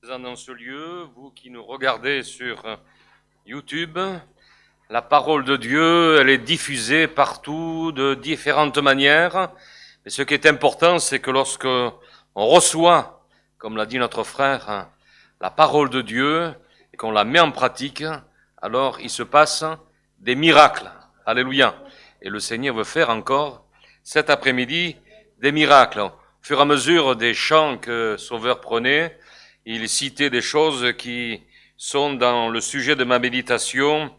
Présent dans ce lieu, vous qui nous regardez sur YouTube, la parole de Dieu, elle est diffusée partout de différentes manières. Et ce qui est important, c'est que lorsque on reçoit, comme l'a dit notre frère, la parole de Dieu et qu'on la met en pratique, alors il se passe des miracles. Alléluia. Et le Seigneur veut faire encore cet après-midi des miracles. Au fur et à mesure des chants que Sauveur prenait, il citait des choses qui sont dans le sujet de ma méditation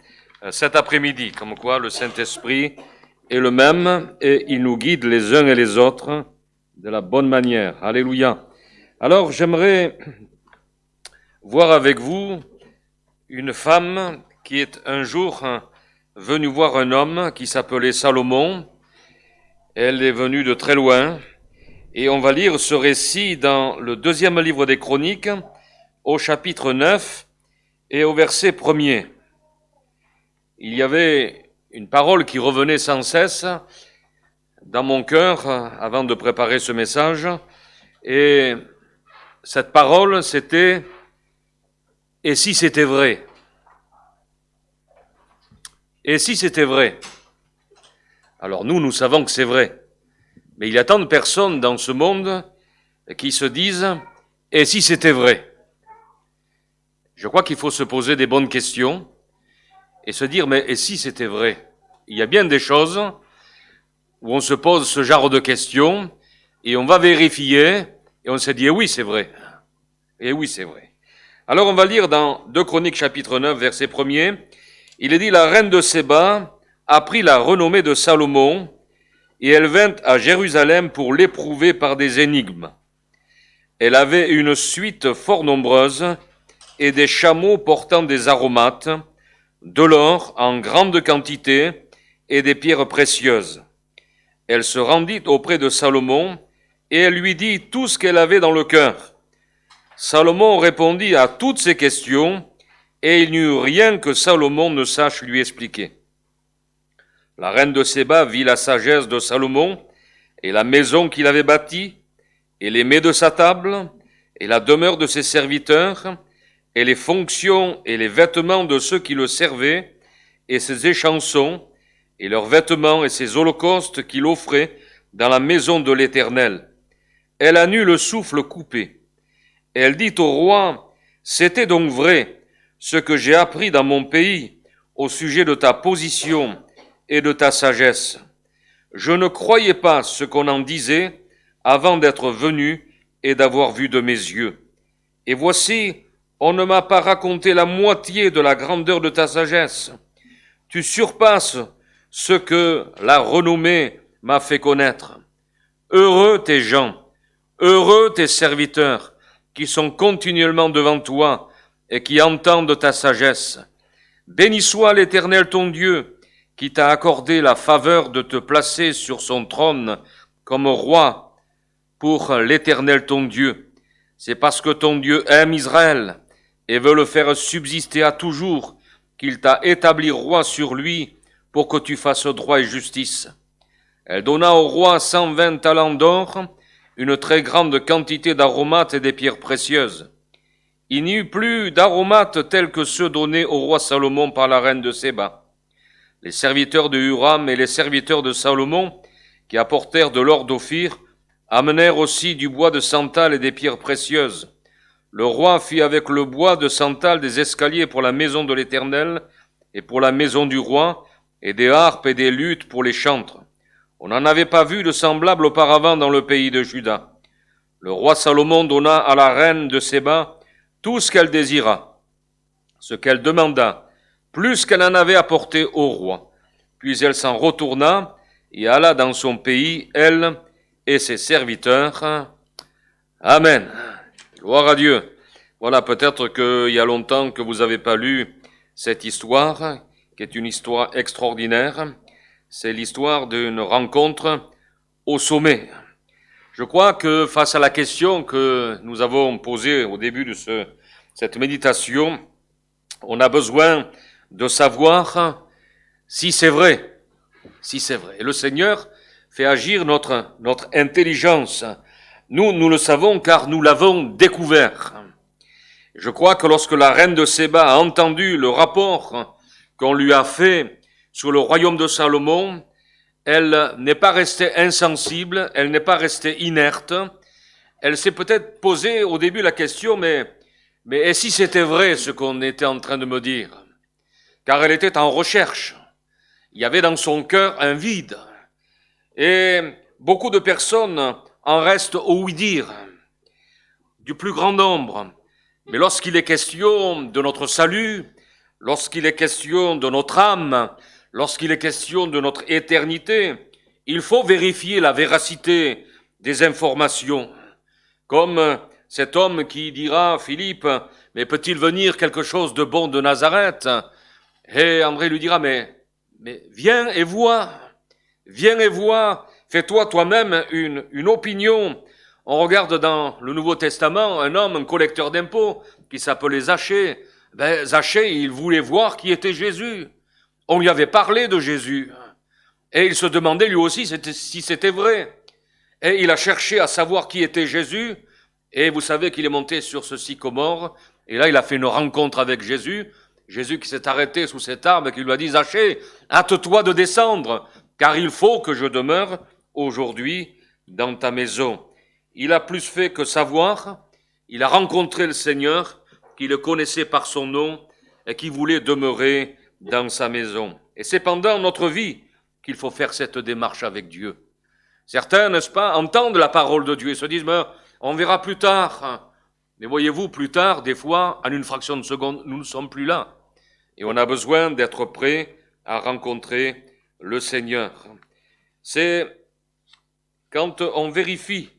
cet après-midi, comme quoi le Saint-Esprit est le même et il nous guide les uns et les autres de la bonne manière. Alléluia. Alors j'aimerais voir avec vous une femme qui est un jour venue voir un homme qui s'appelait Salomon. Elle est venue de très loin. Et on va lire ce récit dans le deuxième livre des Chroniques, au chapitre 9 et au verset 1er. Il y avait une parole qui revenait sans cesse dans mon cœur avant de préparer ce message. Et cette parole, c'était « Et si c'était vrai ?» Et si c'était vrai? Alors nous savons que c'est vrai. Mais il y a tant de personnes dans ce monde qui se disent « Et si c'était vrai ?» Je crois qu'il faut se poser des bonnes questions et se dire « Mais et si c'était vrai ?» Il y a bien des choses où on se pose ce genre de questions et on va vérifier et on se dit « Eh oui, c'est vrai. Eh oui, c'est vrai. » Alors on va lire dans 2 Chroniques chapitre 9, verset 1er. Il est dit « La reine de Séba apprit la renommée de Salomon, et elle vint à Jérusalem pour l'éprouver par des énigmes. Elle avait une suite fort nombreuse et des chameaux portant des aromates, de l'or en grande quantité et des pierres précieuses. Elle se rendit auprès de Salomon et elle lui dit tout ce qu'elle avait dans le cœur. Salomon répondit à toutes ces questions et il n'y eut rien que Salomon ne sache lui expliquer. La reine de Séba vit la sagesse de Salomon et la maison qu'il avait bâtie, et les mets de sa table, et la demeure de ses serviteurs, et les fonctions et les vêtements de ceux qui le servaient, et ses échansons, et leurs vêtements et ses holocaustes qu'il offrait dans la maison de l'Éternel. Elle en eut le souffle coupé. Elle dit au roi, « C'était donc vrai, ce que j'ai appris dans mon pays au sujet de ta position et de ta sagesse. Je ne croyais pas ce qu'on en disait avant d'être venu et d'avoir vu de mes yeux. Et voici, on ne m'a pas raconté la moitié de la grandeur de ta sagesse. Tu surpasses ce que la renommée m'a fait connaître. Heureux tes gens, heureux tes serviteurs qui sont continuellement devant toi et qui entendent ta sagesse. Béni soit l'Éternel ton Dieu, qui t'a accordé la faveur de te placer sur son trône comme roi pour l'Éternel ton Dieu. C'est parce que ton Dieu aime Israël et veut le faire subsister à toujours qu'il t'a établi roi sur lui pour que tu fasses droit et justice. Elle donna au roi 120 talents d'or, une très grande quantité d'aromates et des pierres précieuses. Il n'y eut plus d'aromates tels que ceux donnés au roi Salomon par la reine de Séba. Les serviteurs de Huram et les serviteurs de Salomon, qui apportèrent de l'or d'Ophir, amenèrent aussi du bois de santal et des pierres précieuses. Le roi fit avec le bois de santal des escaliers pour la maison de l'Éternel et pour la maison du roi, et des harpes et des luttes pour les chantres. On n'en avait pas vu de semblable auparavant dans le pays de Juda. Le roi Salomon donna à la reine de Séba tout ce qu'elle désira, ce qu'elle demanda, plus qu'elle en avait apporté au roi. Puis elle s'en retourna et alla dans son pays, elle et ses serviteurs. Amen. Gloire à Dieu. Voilà, peut-être qu'il y a longtemps que vous n'avez pas lu cette histoire, qui est une histoire extraordinaire. C'est l'histoire d'une rencontre au sommet. Je crois que face à la question que nous avons posée au début de cette méditation, on a besoin de savoir si c'est vrai, si c'est vrai. Et le Seigneur fait agir notre intelligence. Nous le savons car nous l'avons découvert. Je crois que lorsque la reine de Séba a entendu le rapport qu'on lui a fait sur le royaume de Salomon, elle n'est pas restée insensible, elle n'est pas restée inerte. Elle s'est peut-être posé au début la question, mais et si c'était vrai ce qu'on était en train de me dire? Car elle était en recherche. Il y avait dans son cœur un vide. Et beaucoup de personnes en restent au oui-dire du plus grand nombre. Mais lorsqu'il est question de notre salut, lorsqu'il est question de notre âme, lorsqu'il est question de notre éternité, il faut vérifier la véracité des informations. Comme cet homme qui dira, Philippe, mais peut-il venir quelque chose de bon de Nazareth? Et André lui dira, mais viens et vois, fais-toi toi-même une opinion. On regarde dans le Nouveau Testament un homme, un collecteur d'impôts, qui s'appelait Zachée. Zachée, il voulait voir qui était Jésus. On lui avait parlé de Jésus. Et il se demandait lui aussi si c'était vrai. Et il a cherché à savoir qui était Jésus. Et vous savez qu'il est monté sur ce sycomore. Et là, il a fait une rencontre avec Jésus. Jésus qui s'est arrêté sous cet arbre et qui lui a dit, Zachée, hâte-toi de descendre, car il faut que je demeure aujourd'hui dans ta maison. Il a plus fait que savoir. Il a rencontré le Seigneur, qui le connaissait par son nom et qui voulait demeurer dans sa maison. Et c'est pendant notre vie qu'il faut faire cette démarche avec Dieu. Certains, n'est-ce pas, entendent la parole de Dieu et se disent, mais on verra plus tard. Mais voyez-vous, plus tard, des fois, en une fraction de seconde, nous ne sommes plus là. Et on a besoin d'être prêt à rencontrer le Seigneur. C'est quand on vérifie,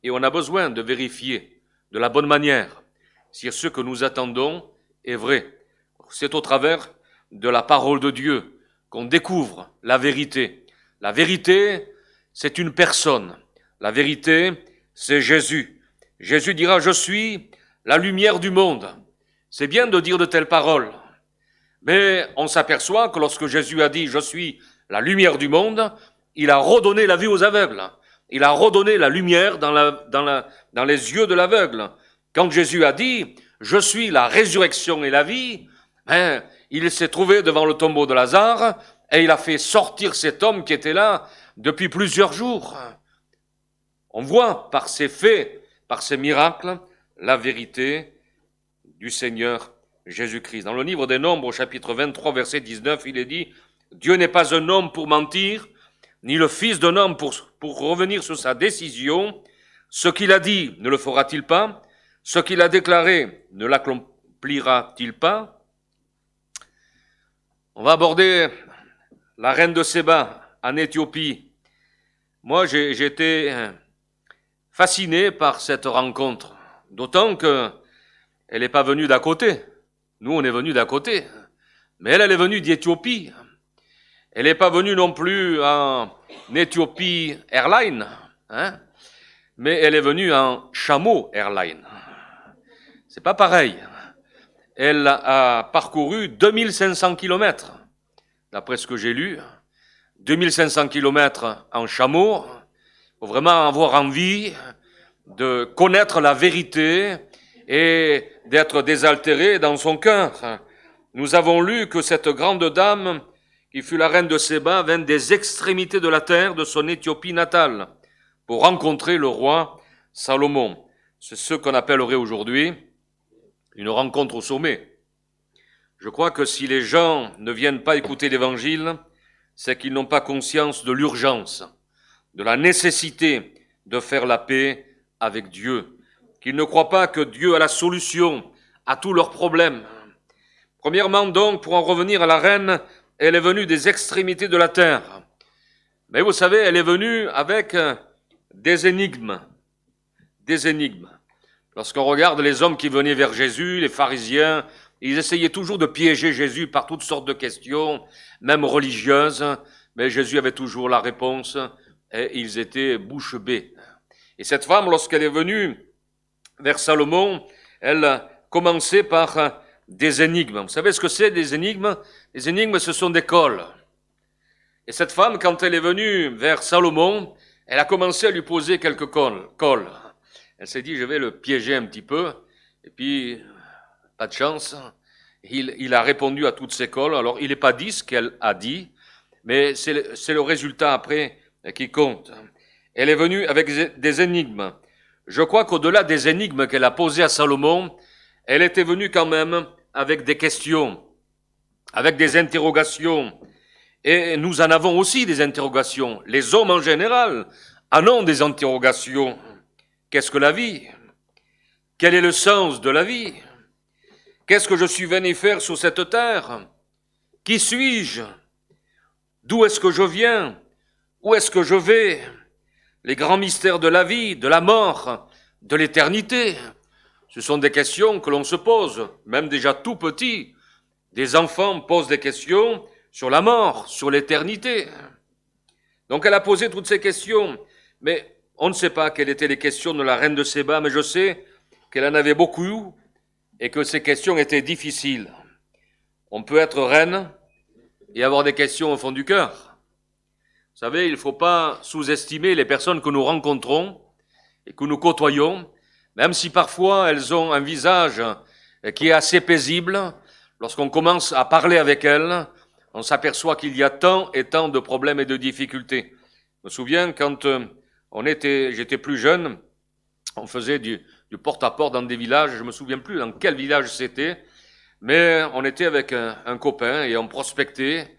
et on a besoin de vérifier de la bonne manière, si ce que nous attendons est vrai. C'est au travers de la parole de Dieu qu'on découvre la vérité. La vérité, c'est une personne. La vérité, c'est Jésus. Jésus dira, je suis la lumière du monde. C'est bien de dire de telles paroles. Mais on s'aperçoit que lorsque Jésus a dit, je suis la lumière du monde, il a redonné la vue aux aveugles. Il a redonné la lumière dans les yeux de l'aveugle. Quand Jésus a dit, je suis la résurrection et la vie, il s'est trouvé devant le tombeau de Lazare et il a fait sortir cet homme qui était là depuis plusieurs jours. On voit par ces faits, par ces miracles, la vérité du Seigneur Jésus-Christ. Dans le livre des Nombres, au chapitre 23, verset 19, il est dit, Dieu n'est pas un homme pour mentir, ni le fils d'un homme pour revenir sur sa décision. Ce qu'il a dit, ne le fera-t-il pas? Ce qu'il a déclaré, ne l'accomplira-t-il pas? On va aborder la reine de Séba en Éthiopie. Moi, j'ai été fasciné par cette rencontre, d'autant que elle n'est pas venue d'à côté. Nous, on est venus d'à côté. Mais elle est venue d'Éthiopie. Elle n'est pas venue non plus en Éthiopie Airlines, mais elle est venue en Chameau Airlines. C'est pas pareil. Elle a parcouru 2500 kilomètres, d'après ce que j'ai lu. 2500 kilomètres en chameau. Il faut vraiment avoir envie de connaître la vérité et d'être désaltéré dans son cœur. Nous avons lu que cette grande dame, qui fut la reine de Séba, vint des extrémités de la terre de son Éthiopie natale pour rencontrer le roi Salomon. C'est ce qu'on appellerait aujourd'hui une rencontre au sommet. Je crois que si les gens ne viennent pas écouter l'Évangile, c'est qu'ils n'ont pas conscience de l'urgence, de la nécessité de faire la paix avec Dieu, qu'ils ne croient pas que Dieu a la solution à tous leurs problèmes. Premièrement donc, pour en revenir à la reine, elle est venue des extrémités de la terre. Mais vous savez, elle est venue avec des énigmes. Des énigmes. Lorsqu'on regarde les hommes qui venaient vers Jésus, les pharisiens, ils essayaient toujours de piéger Jésus par toutes sortes de questions, même religieuses, mais Jésus avait toujours la réponse et ils étaient bouche bée. Et cette femme, lorsqu'elle est venue vers Salomon, elle commençait par des énigmes. Vous savez ce que c'est des énigmes? Les énigmes, ce sont des cols. Et cette femme, quand elle est venue vers Salomon, elle a commencé à lui poser quelques cols. Elle s'est dit, je vais le piéger un petit peu, et puis pas de chance. Il a répondu à toutes ces calls. Alors, il n'est pas dit ce qu'elle a dit, mais c'est le résultat après qui compte. Elle est venue avec des énigmes. Je crois qu'au-delà des énigmes qu'elle a posées à Salomon, elle était venue quand même avec des questions, avec des interrogations. Et nous en avons aussi des interrogations. Les hommes en général en ont des interrogations. Qu'est-ce que la vie? Quel est le sens de la vie? Qu'est-ce que je suis venu faire sur cette terre? Qui suis-je? D'où est-ce que je viens? Où est-ce que je vais? Les grands mystères de la vie, de la mort, de l'éternité. Ce sont des questions que l'on se pose, même déjà tout petit. Des enfants posent des questions sur la mort, sur l'éternité. Donc elle a posé toutes ces questions, mais on ne sait pas quelles étaient les questions de la reine de Séba, mais je sais qu'elle en avait beaucoup et que ces questions étaient difficiles. On peut être reine et avoir des questions au fond du cœur. Vous savez, il ne faut pas sous-estimer les personnes que nous rencontrons et que nous côtoyons, même si parfois elles ont un visage qui est assez paisible. Lorsqu'on commence à parler avec elles, on s'aperçoit qu'il y a tant et tant de problèmes et de difficultés. Je me souviens quand j'étais plus jeune, on faisait du porte-à-porte dans des villages, je me souviens plus dans quel village c'était, mais on était avec un copain et on prospectait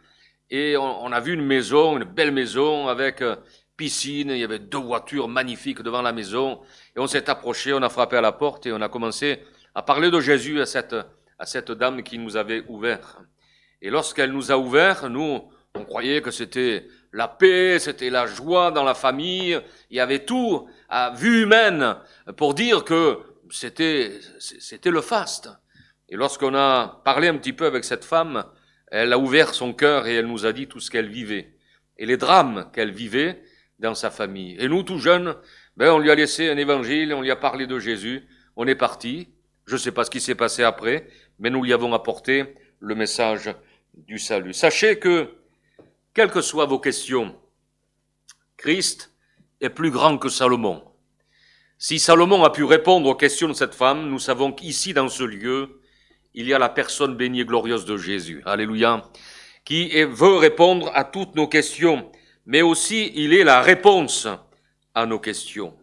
et on a vu une maison, une belle maison avec piscine, il y avait 2 voitures magnifiques devant la maison et on s'est approché, on a frappé à la porte et on a commencé à parler de Jésus à cette dame qui nous avait ouvert. Et lorsqu'elle nous a ouvert, nous, on croyait que c'était la paix, c'était la joie dans la famille, il y avait tout à vue humaine pour dire que c'était le faste. Et lorsqu'on a parlé un petit peu avec cette femme, elle a ouvert son cœur et elle nous a dit tout ce qu'elle vivait et les drames qu'elle vivait dans sa famille. Et nous, tout jeunes, on lui a laissé un évangile, on lui a parlé de Jésus, on est parti. Je ne sais pas ce qui s'est passé après, mais nous lui avons apporté le message du salut. Sachez que, quelles que soient vos questions, Christ est plus grand que Salomon. Si Salomon a pu répondre aux questions de cette femme, nous savons qu'ici, dans ce lieu, il y a la personne bénie et glorieuse de Jésus. Alléluia. Qui veut répondre à toutes nos questions, mais aussi il est la réponse à nos questions.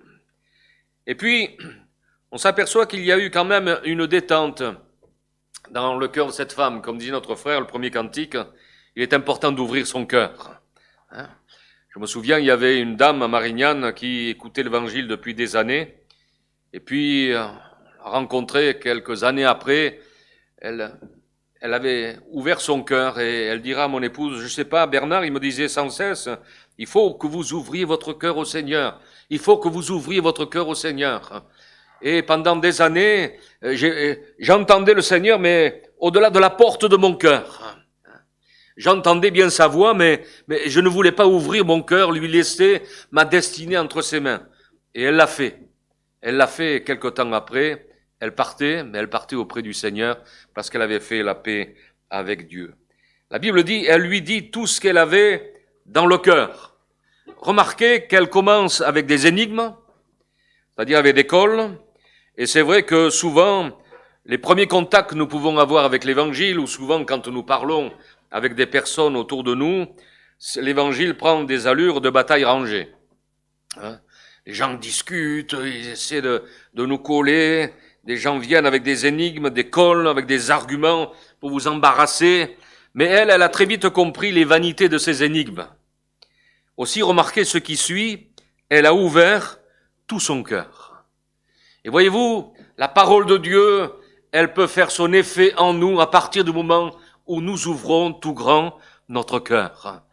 Et puis, on s'aperçoit qu'il y a eu quand même une détente dans le cœur de cette femme. Comme dit notre frère, le premier cantique, il est important d'ouvrir son cœur. Je me souviens, il y avait une dame à Marignane qui écoutait l'évangile depuis des années, et puis rencontré quelques années après, elle avait ouvert son cœur et elle dira à mon épouse, je sais pas, Bernard, il me disait sans cesse, il faut que vous ouvriez votre cœur au Seigneur. Il faut que vous ouvriez votre cœur au Seigneur. Et pendant des années, j'entendais le Seigneur, mais au-delà de la porte de mon cœur. J'entendais bien sa voix, mais je ne voulais pas ouvrir mon cœur, lui laisser ma destinée entre ses mains. Et elle l'a fait. Elle l'a fait quelque temps après. Elle partait, mais elle partait auprès du Seigneur parce qu'elle avait fait la paix avec Dieu. La Bible dit, elle lui dit tout ce qu'elle avait dans le cœur. Remarquez qu'elle commence avec des énigmes, c'est-à-dire avec des cols. Et c'est vrai que souvent, les premiers contacts que nous pouvons avoir avec l'Évangile, ou souvent quand nous parlons avec des personnes autour de nous, l'Évangile prend des allures de bataille rangée. Les gens discutent, ils essaient de nous coller, des gens viennent avec des énigmes, des cols, avec des arguments pour vous embarrasser. Mais elle a très vite compris les vanités de ces énigmes. Aussi, remarquez ce qui suit, elle a ouvert tout son cœur. Et voyez-vous, la parole de Dieu, elle peut faire son effet en nous à partir du moment où nous ouvrons tout grand notre cœur.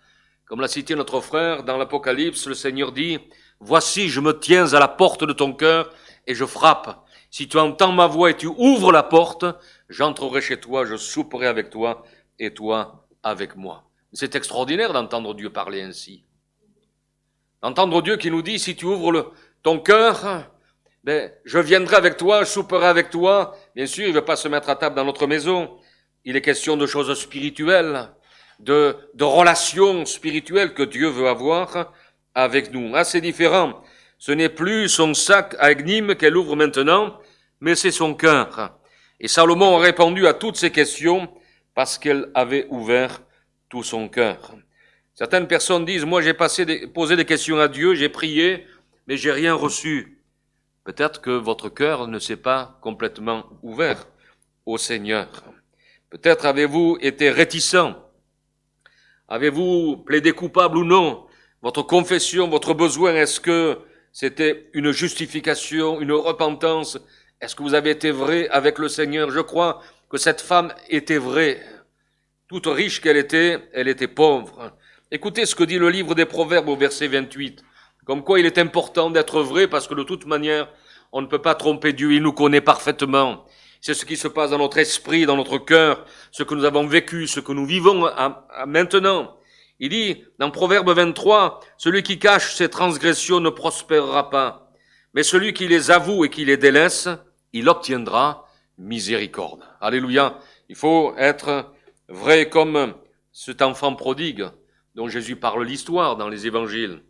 Comme l'a cité notre frère dans l'Apocalypse, le Seigneur dit, « Voici, je me tiens à la porte de ton cœur et je frappe. Si tu entends ma voix et tu ouvres la porte, j'entrerai chez toi, je souperai avec toi et toi avec moi. » C'est extraordinaire d'entendre Dieu parler ainsi. D'entendre Dieu qui nous dit, si tu ouvres ton cœur, je viendrai avec toi, je souperai avec toi. Bien sûr, il ne veut pas se mettre à table dans notre maison. Il est question de choses spirituelles, de relations spirituelles que Dieu veut avoir avec nous. C'est différent. Ce n'est plus son sac à énigmes qu'elle ouvre maintenant, mais c'est son cœur. Et Salomon a répondu à toutes ces questions parce qu'elle avait ouvert tout son cœur. Certaines personnes disent, moi j'ai posé des questions à Dieu, j'ai prié, mais j'ai rien reçu. Peut-être que votre cœur ne s'est pas complètement ouvert au Seigneur. Peut-être avez-vous été réticent. Avez-vous plaidé coupable ou non? Votre confession, votre besoin, est-ce que c'était une justification, une repentance? Est-ce que vous avez été vrai avec le Seigneur? Je crois que cette femme était vraie. Toute riche qu'elle était pauvre. Écoutez ce que dit le livre des Proverbes au verset 28. Comme quoi il est important d'être vrai parce que de toute manière, on ne peut pas tromper Dieu, il nous connaît parfaitement. C'est ce qui se passe dans notre esprit, dans notre cœur, ce que nous avons vécu, ce que nous vivons maintenant. Il dit, dans Proverbe 23, celui qui cache ses transgressions ne prospérera pas, mais celui qui les avoue et qui les délaisse, il obtiendra miséricorde. Alléluia. Il faut être vrai comme cet enfant prodigue dont Jésus parle l'histoire dans les évangiles.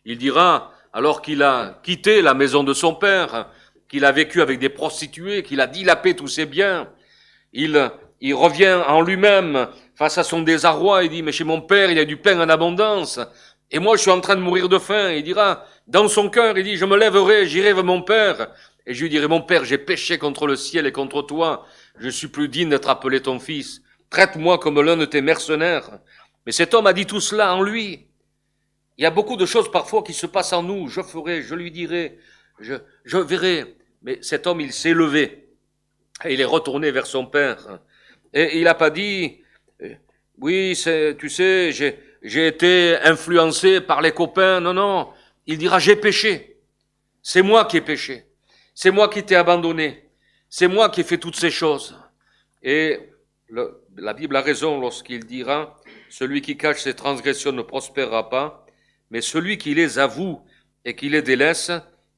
Il dira, alors qu'il a quitté la maison de son père, qu'il a vécu avec des prostituées, qu'il a dilapé tous ses biens, il revient en lui-même face à son désarroi, il dit, mais chez mon père, il y a du pain en abondance, et moi je suis en train de mourir de faim. Il dira, dans son cœur, il dit, je me lèverai, j'irai vers mon père, et je lui dirai, mon père, j'ai péché contre le ciel et contre toi, je suis plus digne d'être appelé ton fils, traite-moi comme l'un de tes mercenaires. Mais cet homme a dit tout cela en lui. Il y a beaucoup de choses parfois qui se passent en nous, je ferai, je lui dirai, je verrai. Mais cet homme, il s'est levé, et il est retourné vers son père. Et il n'a pas dit, oui, tu sais, j'ai été influencé par les copains. Non, non. Il dira, j'ai péché. C'est moi qui ai péché. C'est moi qui t'ai abandonné. C'est moi qui ai fait toutes ces choses. Et la Bible a raison lorsqu'il dira, celui qui cache ses transgressions ne prospérera pas, mais celui qui les avoue et qui les délaisse,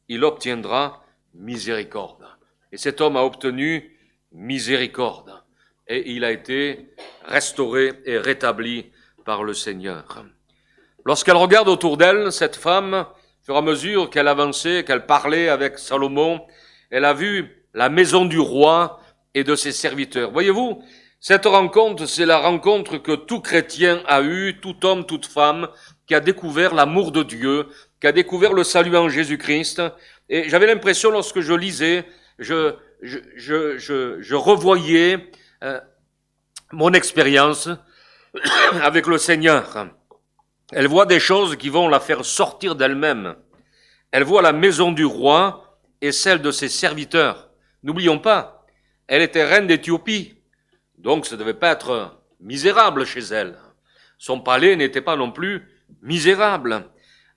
il obtiendra miséricorde. Et cet homme a obtenu miséricorde. Et il a été restauré et rétabli par le Seigneur. Lorsqu'elle regarde autour d'elle, cette femme, au fur et à mesure qu'elle avançait, qu'elle parlait avec Salomon, elle a vu la maison du roi et de ses serviteurs. Voyez-vous, cette rencontre, c'est la rencontre que tout chrétien a eue, tout homme, toute femme, qui a découvert l'amour de Dieu, qui a découvert le salut en Jésus-Christ. Et j'avais l'impression, lorsque je lisais, je revoyais mon expérience avec le Seigneur. Elle voit des choses qui vont la faire sortir d'elle-même. Elle voit la maison du roi et celle de ses serviteurs. N'oublions pas, elle était reine d'Éthiopie, donc ça ne devait pas être misérable chez elle. Son palais n'était pas non plus misérable.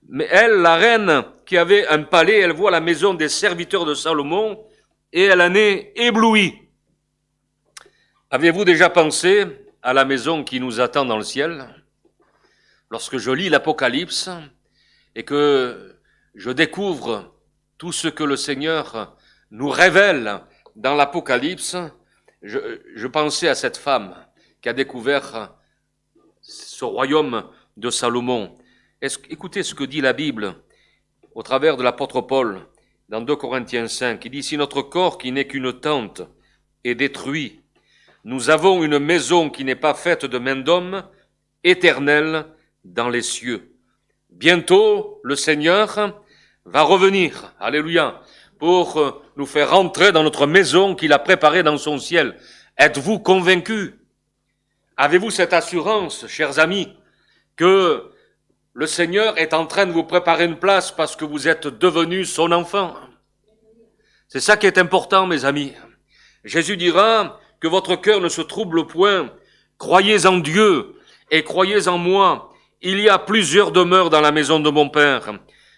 Mais elle, la reine qui avait un palais, elle voit la maison des serviteurs de Salomon et elle en est éblouie. Avez-vous déjà pensé à la maison qui nous attend dans le ciel? Lorsque je lis l'Apocalypse et que je découvre tout ce que le Seigneur nous révèle dans l'Apocalypse, je pensais à cette femme qui a découvert ce royaume de Salomon. Écoutez ce que dit la Bible au travers de l'apôtre Paul dans 2 Corinthiens 5. Il dit, si notre corps qui n'est qu'une tente est détruit, nous avons une maison qui n'est pas faite de main d'homme, éternelle dans les cieux. Bientôt, le Seigneur va revenir, alléluia, pour nous faire rentrer dans notre maison qu'il a préparée dans son ciel. Êtes-vous convaincus? Avez-vous cette assurance, chers amis, que le Seigneur est en train de vous préparer une place parce que vous êtes devenus son enfant? C'est ça qui est important, mes amis. Jésus dira que votre cœur ne se trouble point. Croyez en Dieu et croyez en moi. Il y a plusieurs demeures dans la maison de mon Père.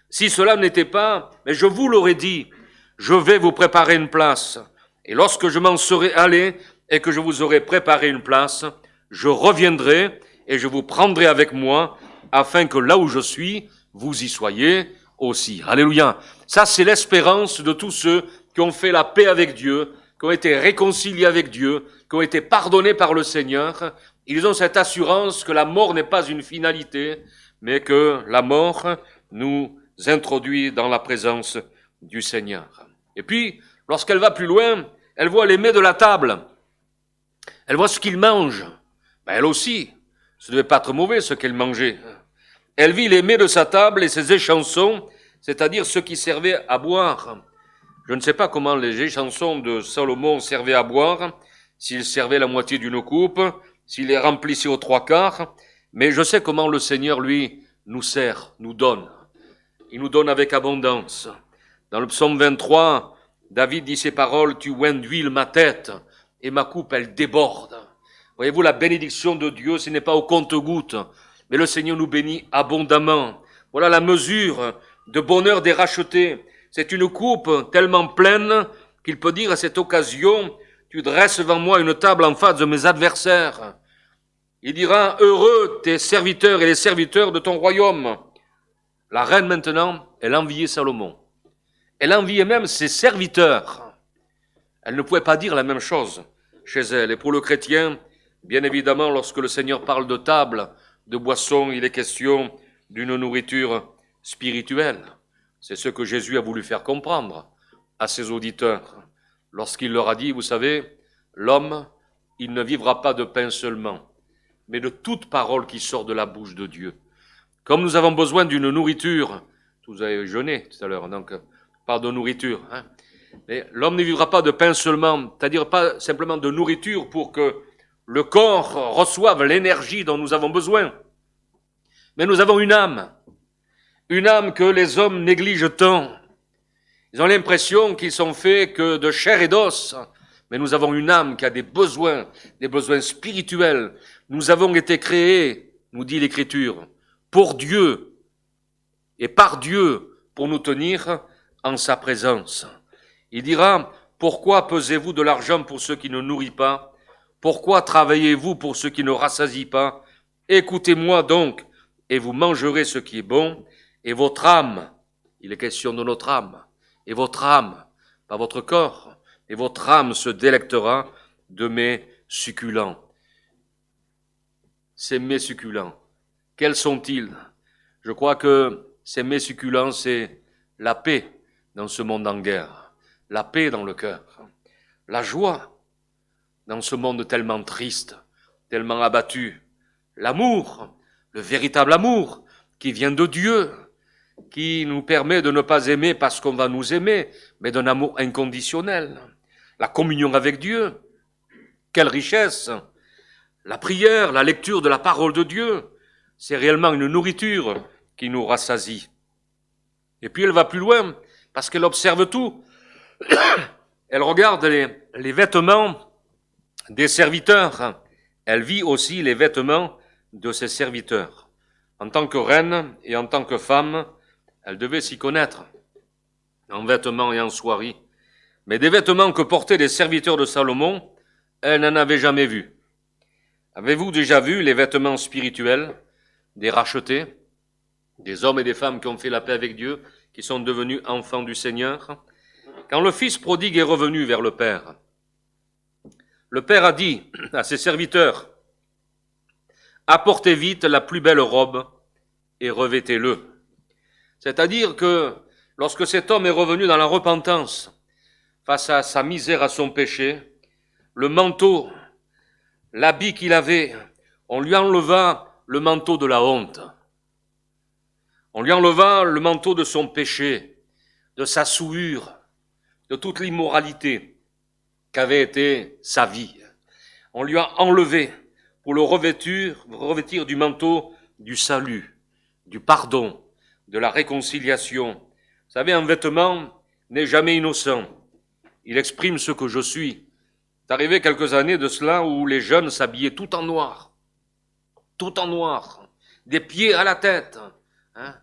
Si cela n'était pas, mais je vous l'aurais dit, je vais vous préparer une place. Et lorsque je m'en serai allé et que je vous aurai préparé une place, je reviendrai et je vous prendrai avec moi afin que là où je suis, vous y soyez aussi. Alléluia. Ça, c'est l'espérance de tous ceux qui ont fait la paix avec Dieu, qui ont été réconciliés avec Dieu, qui ont été pardonnés par le Seigneur. Ils ont cette assurance que la mort n'est pas une finalité, mais que la mort nous introduit dans la présence du Seigneur. Et puis, lorsqu'elle va plus loin, Elle voit les mets de la table. Elle voit ce qu'il mange. Ben elle aussi, ce ne devait pas être mauvais ce qu'elle mangeait. Elle vit les mets de sa table et ses échansons, c'est-à-dire ceux qui servaient à boire. Je ne sais pas comment les échansons de Salomon servaient à boire, s'il servait la moitié d'une coupe, s'il les remplissait aux 3/4, mais je sais comment le Seigneur, lui, nous sert, nous donne. Il nous donne avec abondance. Dans le psaume 23, David dit ces paroles, « Tu oins d'huile ma tête, et ma coupe, elle déborde. » Voyez-vous, la bénédiction de Dieu, ce n'est pas au compte-gouttes, mais le Seigneur nous bénit abondamment. Voilà la mesure de bonheur des rachetés. C'est une coupe tellement pleine qu'il peut dire à cette occasion, « Tu dresses devant moi une table en face de mes adversaires. » Il dira, « Heureux tes serviteurs et les serviteurs de ton royaume. » La reine maintenant, elle enviait Salomon. Elle enviait même ses serviteurs. Elle ne pouvait pas dire la même chose chez elle. Et pour le chrétien, bien évidemment, lorsque le Seigneur parle de table, de boisson, il est question d'une nourriture spirituelle. C'est ce que Jésus a voulu faire comprendre à ses auditeurs. Lorsqu'il leur a dit, vous savez, l'homme, il ne vivra pas de pain seulement, mais de toute parole qui sort de la bouche de Dieu. Comme nous avons besoin d'une nourriture, vous avez jeûné tout à l'heure, donc pas de nourriture, hein. Mais l'homme ne vivra pas de pain seulement, c'est-à-dire pas simplement de nourriture pour que le corps reçoive l'énergie dont nous avons besoin. Mais nous avons une âme que les hommes négligent tant. Ils ont l'impression qu'ils sont faits que de chair et d'os, mais nous avons une âme qui a des besoins spirituels. Nous avons été créés, nous dit l'Écriture, pour Dieu et par Dieu pour nous tenir en sa présence. Il dira, pourquoi pesez-vous de l'argent pour ceux qui ne nourrissent pas? Pourquoi travaillez-vous pour ceux qui ne rassasient pas? Écoutez-moi donc, et vous mangerez ce qui est bon, et votre âme, il est question de notre âme, et votre âme, pas votre corps, et votre âme se délectera de mes succulents. Ces mets succulents, quels sont-ils? Je crois que ces mets succulents, c'est la paix dans ce monde en guerre, la paix dans le cœur, la joie dans ce monde tellement triste, tellement abattu, l'amour, le véritable amour qui vient de Dieu, qui nous permet de ne pas aimer parce qu'on va nous aimer, mais d'un amour inconditionnel, la communion avec Dieu, quelle richesse! La prière, la lecture de la parole de Dieu, c'est réellement une nourriture qui nous rassasie. Et puis elle va plus loin, parce qu'elle observe tout. Elle regarde les vêtements des serviteurs. Elle vit aussi les vêtements de ses serviteurs. En tant que reine et en tant que femme, elle devait s'y connaître, en vêtements et en soieries. Mais des vêtements que portaient les serviteurs de Salomon, elle n'en avait jamais vu. Avez-vous déjà vu les vêtements spirituels des rachetés, des hommes et des femmes qui ont fait la paix avec Dieu, qui sont devenus enfants du Seigneur? Quand le fils prodigue est revenu vers le Père a dit à ses serviteurs, « Apportez vite la plus belle robe et revêtez-le. » C'est-à-dire que lorsque cet homme est revenu dans la repentance, face à sa misère, à son péché, le manteau, l'habit qu'il avait, on lui enleva le manteau de la honte. On lui enleva le manteau de son péché, de sa souillure, de toute l'immoralité qu'avait été sa vie. On lui a enlevé pour le revêtir du manteau du salut, du pardon, de la réconciliation. Vous savez, un vêtement n'est jamais innocent. Il exprime ce que je suis. C'est arrivé quelques années de cela où les jeunes s'habillaient tout en noir, des pieds à la tête. Hein?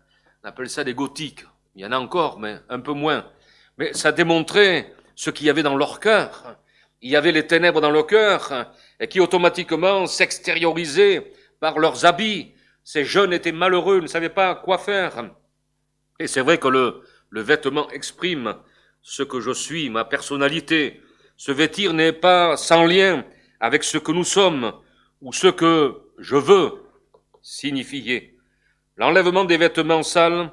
On appelle ça des gothiques. Il y en a encore, mais un peu moins. Mais ça démontrait ce qu'il y avait dans leur cœur. Il y avait les ténèbres dans leur cœur et qui automatiquement s'extériorisaient par leurs habits. Ces jeunes étaient malheureux, ne savaient pas quoi faire. Et c'est vrai que le vêtement exprime ce que je suis, ma personnalité. Se vêtir n'est pas sans lien avec ce que nous sommes ou ce que je veux signifier. L'enlèvement des vêtements sales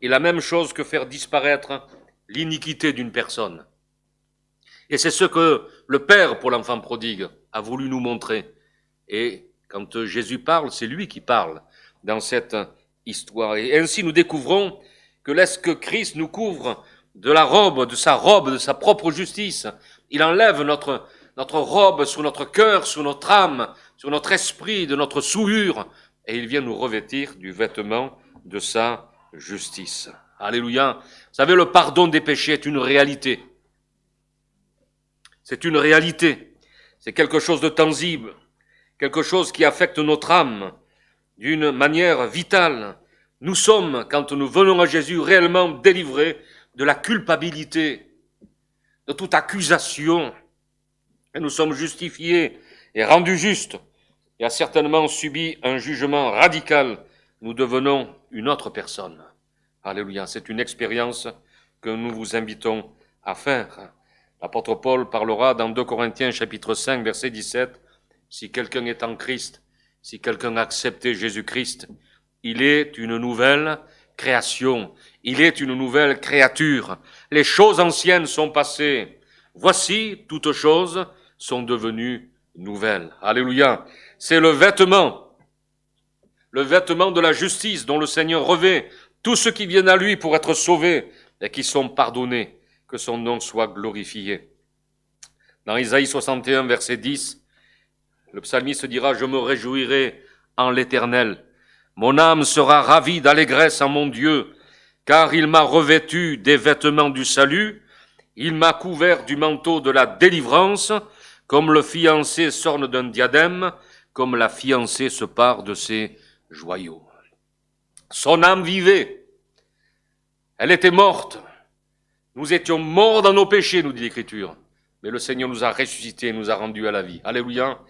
est la même chose que faire disparaître l'iniquité d'une personne. Et c'est ce que le Père, pour l'enfant prodigue, a voulu nous montrer. Et quand Jésus parle, c'est lui qui parle dans cette histoire. Et ainsi nous découvrons que lorsque Christ nous couvre de sa propre justice, il enlève notre robe sur notre cœur, sur notre âme, sur notre esprit, de notre souillure, et il vient nous revêtir du vêtement de sa justice. Alléluia. Vous savez, le pardon des péchés est une réalité. C'est une réalité. C'est quelque chose de tangible, quelque chose qui affecte notre âme d'une manière vitale. Nous sommes, quand nous venons à Jésus, réellement délivrés de la culpabilité, de toute accusation. Et nous sommes justifiés et rendus justes, et a certainement subi un jugement radical. Nous devenons une autre personne. Alléluia, c'est une expérience que nous vous invitons à faire. L'apôtre Paul parlera dans 2 Corinthiens chapitre 5 verset 17, si quelqu'un est en Christ, si quelqu'un a accepté Jésus-Christ, il est une nouvelle création, il est une nouvelle créature. Les choses anciennes sont passées, voici toutes choses sont devenues nouvelles. Alléluia, c'est le vêtement de la justice dont le Seigneur revêt tous ceux qui viennent à lui pour être sauvés et qui sont pardonnés, que son nom soit glorifié. Dans Isaïe 61, verset 10, le psalmiste dira « Je me réjouirai en l'Éternel. Mon âme sera ravie d'allégresse en mon Dieu, car il m'a revêtu des vêtements du salut, il m'a couvert du manteau de la délivrance, comme le fiancé s'orne d'un diadème, comme la fiancée se pare de ses joyaux. » Son âme vivait. Elle était morte. Nous étions morts dans nos péchés, nous dit l'Écriture. Mais le Seigneur nous a ressuscités, nous a rendus à la vie. Alléluia.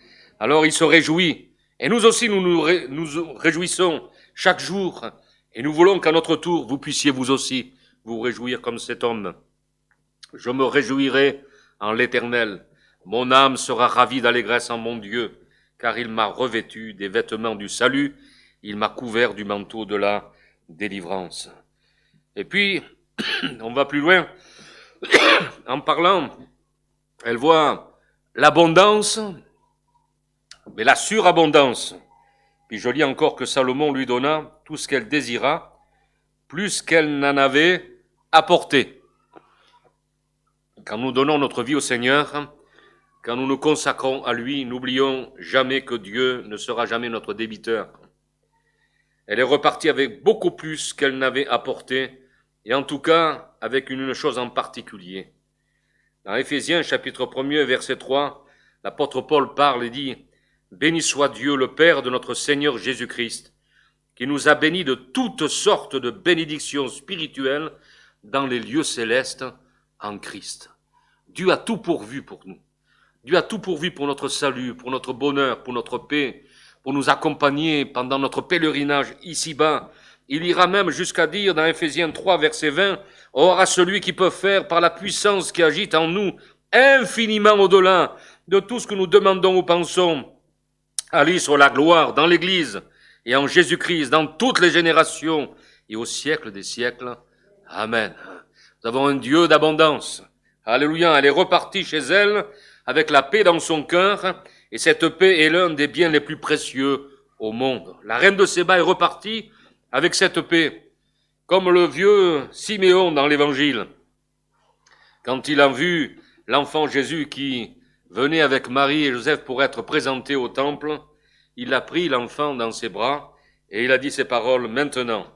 Alors il se réjouit. Et nous aussi, nous réjouissons chaque jour. Et nous voulons qu'à notre tour, vous puissiez vous aussi vous réjouir comme cet homme. Je me réjouirai en l'Éternel. Mon âme sera ravie d'allégresse en mon Dieu, car il m'a revêtu des vêtements du salut. Il m'a couvert du manteau de la délivrance. Et puis, on va plus loin. En parlant, elle voit l'abondance, mais la surabondance. Puis je lis encore que Salomon lui donna tout ce qu'elle désira, plus qu'elle n'en avait apporté. Quand nous donnons notre vie au Seigneur, quand nous nous consacrons à lui, n'oublions jamais que Dieu ne sera jamais notre débiteur. Elle est repartie avec beaucoup plus qu'elle n'avait apporté, et en tout cas avec une chose en particulier. Dans Éphésiens chapitre 1er verset 3, l'apôtre Paul parle et dit « Béni soit Dieu le Père de notre Seigneur Jésus-Christ, qui nous a bénis de toutes sortes de bénédictions spirituelles dans les lieux célestes en Christ. » Dieu a tout pourvu pour nous. Dieu a tout pourvu pour notre salut, pour notre bonheur, pour notre paix, pour nous accompagner pendant notre pèlerinage ici-bas. Il ira même jusqu'à dire dans Éphésiens 3, verset 20, « Or à celui qui peut faire par la puissance qui agite en nous, infiniment au-delà de tout ce que nous demandons ou pensons, à lui soit la gloire dans l'Église et en Jésus-Christ, dans toutes les générations et au siècle des siècles. Amen. » Nous avons un Dieu d'abondance. Alléluia, elle est repartie chez elle avec la paix dans son cœur, et cette paix est l'un des biens les plus précieux au monde. La reine de Séba est repartie avec cette paix, comme le vieux Siméon dans l'Évangile. Quand il a vu l'enfant Jésus qui venait avec Marie et Joseph pour être présenté au temple, il a pris l'enfant dans ses bras et il a dit ces paroles, maintenant.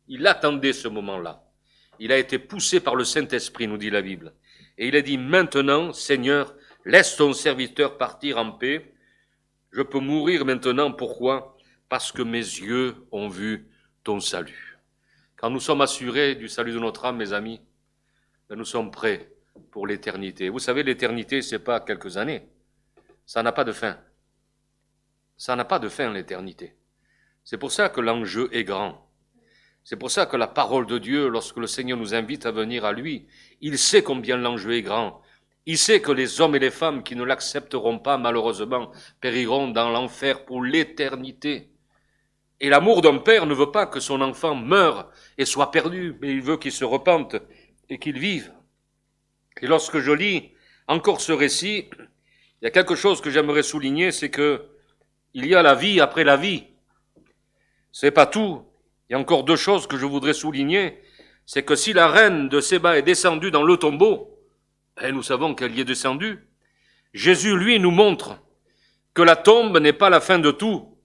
Il attendait ce moment-là. Il a été poussé par le Saint-Esprit, nous dit la Bible. Et il a dit, maintenant, Seigneur, laisse ton serviteur partir en paix. Je peux mourir maintenant, pourquoi ? Parce que mes yeux ont vu ton salut. Quand nous sommes assurés du salut de notre âme, mes amis, nous sommes prêts pour l'éternité. Vous savez, l'éternité, c'est pas quelques années. Ça n'a pas de fin. Ça n'a pas de fin, l'éternité. C'est pour ça que l'enjeu est grand. C'est pour ça que la parole de Dieu, lorsque le Seigneur nous invite à venir à lui, il sait combien l'enjeu est grand. Il sait que les hommes et les femmes qui ne l'accepteront pas, malheureusement, périront dans l'enfer pour l'éternité. Et l'amour d'un père ne veut pas que son enfant meure et soit perdu, mais il veut qu'il se repente et qu'il vive. Et lorsque je lis encore ce récit, il y a quelque chose que j'aimerais souligner, c'est que il y a la vie après la vie. C'est pas tout. Il y a encore deux choses que je voudrais souligner. C'est que si la reine de Séba est descendue dans le tombeau, et nous savons qu'elle y est descendue, Jésus, lui, nous montre que la tombe n'est pas la fin de tout.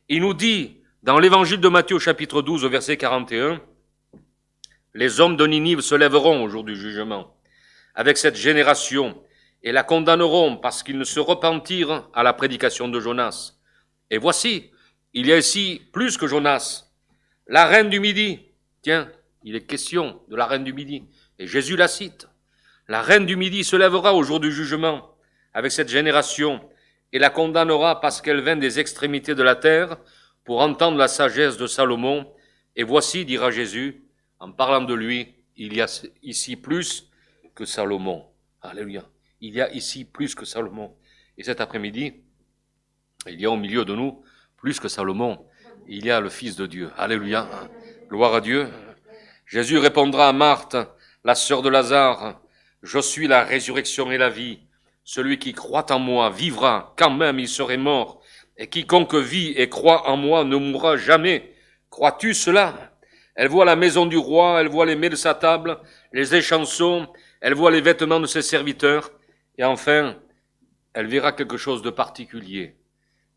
Il nous dit, dans l'évangile de Matthieu, chapitre 12, au verset 41, « Les hommes de Ninive se lèveront au jour du jugement avec cette génération et la condamneront parce qu'ils ne se repentirent à la prédication de Jonas. Et voici, il y a ici plus que Jonas, la reine du Midi. » Tiens, il est question de la reine du Midi. Et Jésus la cite. « La reine du Midi se lèvera au jour du jugement avec cette génération et la condamnera parce qu'elle vient des extrémités de la terre pour entendre la sagesse de Salomon. Et voici, dira Jésus, en parlant de lui, il y a ici plus que Salomon. » Alléluia. Il y a ici plus que Salomon. Et cet après-midi, il y a au milieu de nous plus que Salomon. Il y a le Fils de Dieu. Alléluia. Gloire à Dieu. Jésus répondra à Marthe, la sœur de Lazare, « Je suis la résurrection et la vie. Celui qui croit en moi vivra, quand même il serait mort. Et quiconque vit et croit en moi ne mourra jamais. Crois-tu cela ?» Elle voit la maison du roi, elle voit les mets de sa table, les échansons, elle voit les vêtements de ses serviteurs. Et enfin, elle verra quelque chose de particulier.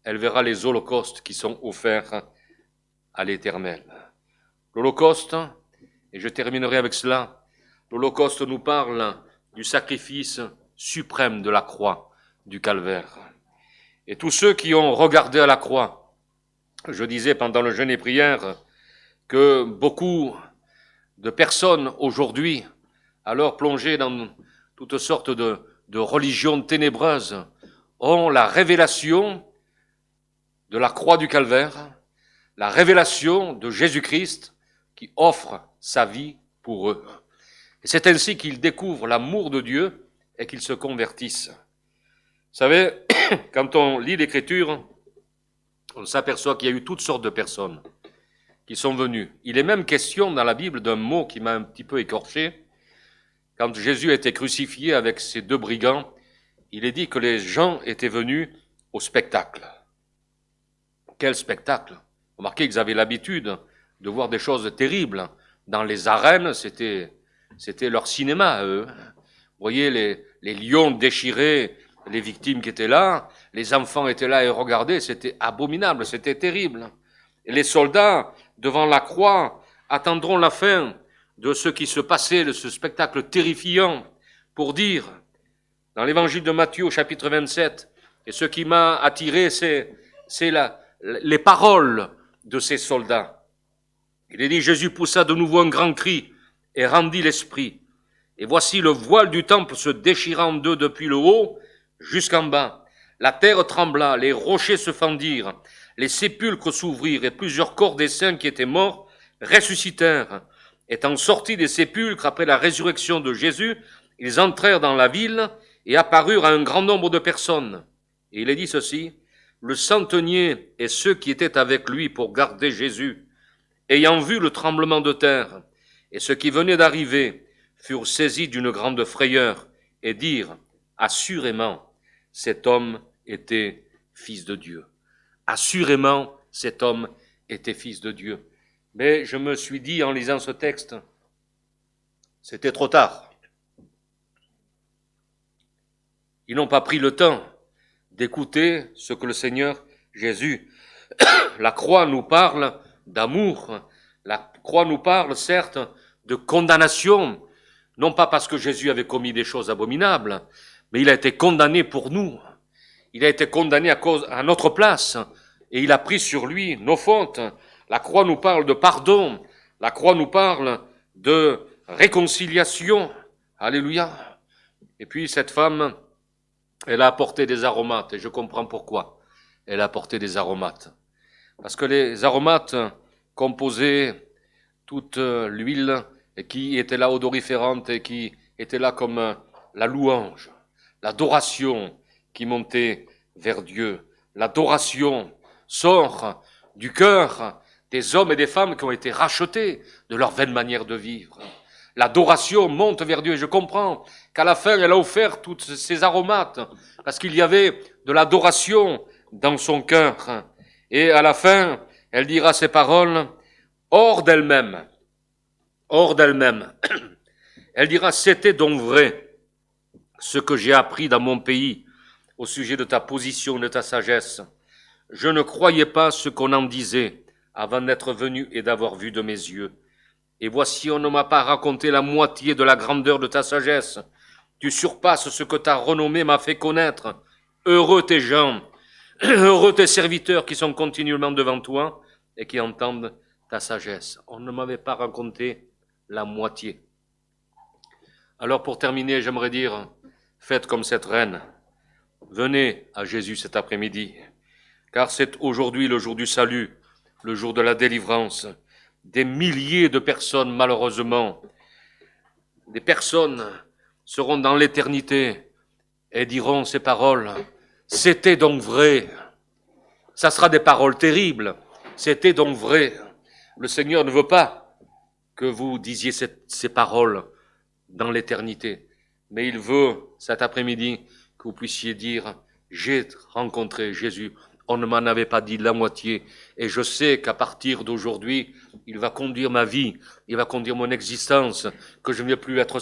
Elle verra les holocaustes qui sont offerts à l'Éternel. L'Holocauste, et je terminerai avec cela, l'Holocauste nous parle du sacrifice suprême de la croix, du calvaire. Et tous ceux qui ont regardé à la croix, je disais pendant le jeûne et prière que beaucoup de personnes aujourd'hui, alors plongées dans toutes sortes de religions ténébreuses, ont la révélation de la croix du calvaire, la révélation de Jésus-Christ qui offre sa vie pour eux. Et c'est ainsi qu'ils découvrent l'amour de Dieu et qu'ils se convertissent. Vous savez, quand on lit l'Écriture, on s'aperçoit qu'il y a eu toutes sortes de personnes qui sont venues. Il est même question dans la Bible d'un mot qui m'a un petit peu écorché. Quand Jésus a été crucifié avec ses deux brigands, il est dit que les gens étaient venus au spectacle. Quel spectacle! Remarquez qu'ils avaient l'habitude de voir des choses terribles. Dans les arènes, c'était leur cinéma, eux. Vous voyez les lions déchirés, les victimes qui étaient là, les enfants étaient là et regardaient, c'était abominable, c'était terrible. Et les soldats, devant la croix, attendront la fin de ce qui se passait, de ce spectacle terrifiant, pour dire, dans l'évangile de Matthieu, chapitre 27, et ce qui m'a attiré, c'est les paroles de ces soldats. Il est dit, Jésus poussa de nouveau un grand cri et rendit l'esprit. Et voici le voile du temple se déchira en deux depuis le haut jusqu'en bas. La terre trembla, les rochers se fendirent, les sépulcres s'ouvrirent et plusieurs corps des saints qui étaient morts ressuscitèrent. Étant sortis des sépulcres après la résurrection de Jésus, ils entrèrent dans la ville et apparurent à un grand nombre de personnes. Et il est dit ceci, le centenier et ceux qui étaient avec lui pour garder Jésus, ayant vu le tremblement de terre et ce qui venait d'arriver, furent saisis d'une grande frayeur et dirent, assurément, cet homme était fils de Dieu. Assurément, cet homme était fils de Dieu. Mais je me suis dit en lisant ce texte, c'était trop tard. Ils n'ont pas pris le temps d'écouter ce que le Seigneur Jésus, la croix nous parle d'amour, la croix nous parle certes de condamnation, non pas parce que Jésus avait commis des choses abominables, mais il a été condamné pour nous. Il a été condamné à notre place et il a pris sur lui nos fautes. La croix nous parle de pardon, la croix nous parle de réconciliation. Alléluia. Et puis cette femme, elle a apporté des aromates et je comprends pourquoi. Elle a apporté des aromates. Parce que les aromates composaient toute l'huile qui était là odoriférante et qui était là comme la louange, l'adoration qui montait vers Dieu. L'adoration sort du cœur des hommes et des femmes qui ont été rachetés de leur vaine manière de vivre. l'adoration monte vers Dieu. Et je comprends qu'à la fin, elle a offert toutes ces aromates, parce qu'il y avait de l'adoration dans son cœur. Et à la fin, elle dira ces paroles hors d'elle-même. Hors d'elle-même. Elle dira, c'était donc vrai ce que j'ai appris dans mon pays au sujet de ta position, de ta sagesse. Je ne croyais pas ce qu'on en disait avant d'être venu et d'avoir vu de mes yeux. Et voici, on ne m'a pas raconté la moitié de la grandeur de ta sagesse. Tu surpasses ce que ta renommée m'a fait connaître. Heureux tes gens, heureux tes serviteurs qui sont continuellement devant toi et qui entendent ta sagesse. On ne m'avait pas raconté la moitié. Alors pour terminer, j'aimerais dire, faites comme cette reine. Venez à Jésus cet après-midi, car c'est aujourd'hui le jour du salut, le jour de la délivrance. Des milliers de personnes, malheureusement, des personnes seront dans l'éternité et diront ces paroles. C'était donc vrai. Ça sera des paroles terribles. C'était donc vrai. Le Seigneur ne veut pas que vous disiez ces paroles dans l'éternité, mais il veut cet après-midi que vous puissiez dire, j'ai rencontré Jésus. On ne m'en avait pas dit la moitié. Et je sais qu'à partir d'aujourd'hui, il va conduire ma vie, il va conduire mon existence, que je ne vais plus être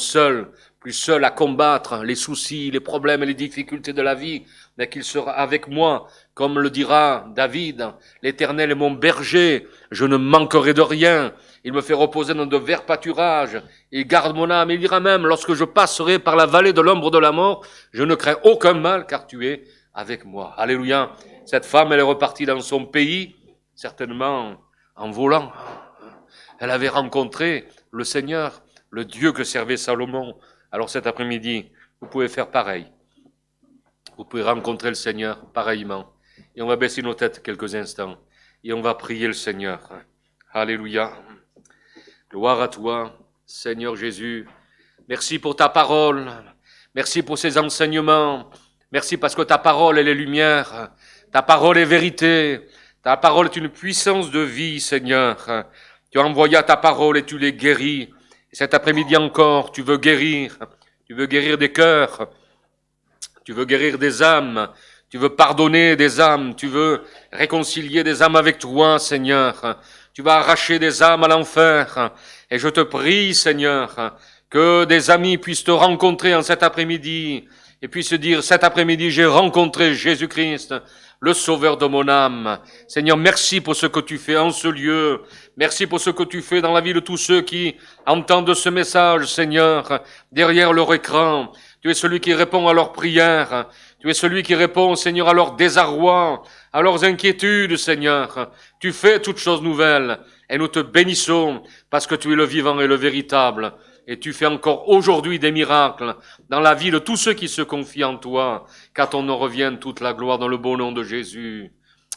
plus seul à combattre les soucis, les problèmes et les difficultés de la vie, mais qu'il sera avec moi, comme le dira David, l'Éternel est mon berger, je ne manquerai de rien, il me fait reposer dans de verts pâturages, il garde mon âme, il dira même, lorsque je passerai par la vallée de l'ombre de la mort, je ne crains aucun mal, car tu es avec moi. Alléluia. Cette femme, elle est repartie dans son pays, certainement en volant. Elle avait rencontré le Seigneur, le Dieu que servait Salomon. Alors cet après-midi, vous pouvez faire pareil. Vous pouvez rencontrer le Seigneur pareillement. Et on va baisser nos têtes quelques instants. Et on va prier le Seigneur. Alléluia. Gloire à toi, Seigneur Jésus. Merci pour ta parole. Merci pour ces enseignements. Merci parce que ta parole, elle est lumière. Ta parole est vérité. Ta parole est une puissance de vie, Seigneur. Tu as envoyé ta parole et tu les guéris. Et cet après-midi encore, tu veux guérir. Tu veux guérir des cœurs. Tu veux guérir des âmes. Tu veux pardonner des âmes. Tu veux réconcilier des âmes avec toi, Seigneur. Tu vas arracher des âmes à l'enfer. Et je te prie, Seigneur, que des amis puissent te rencontrer en cet après-midi et puissent dire, cet après-midi, j'ai rencontré Jésus-Christ, le sauveur de mon âme. Seigneur, merci pour ce que tu fais en ce lieu. Merci pour ce que tu fais dans la vie de tous ceux qui entendent ce message, Seigneur, derrière leur écran. Tu es celui qui répond à leurs prières. Tu es celui qui répond, Seigneur, à leur désarroi, à leurs inquiétudes, Seigneur. Tu fais toutes choses nouvelles et nous te bénissons parce que tu es le vivant et le véritable. Et tu fais encore aujourd'hui des miracles dans la vie de tous ceux qui se confient en toi, qu'à ton nom revienne toute la gloire dans le beau nom de Jésus.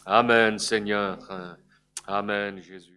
Amen, Seigneur. Amen, Jésus.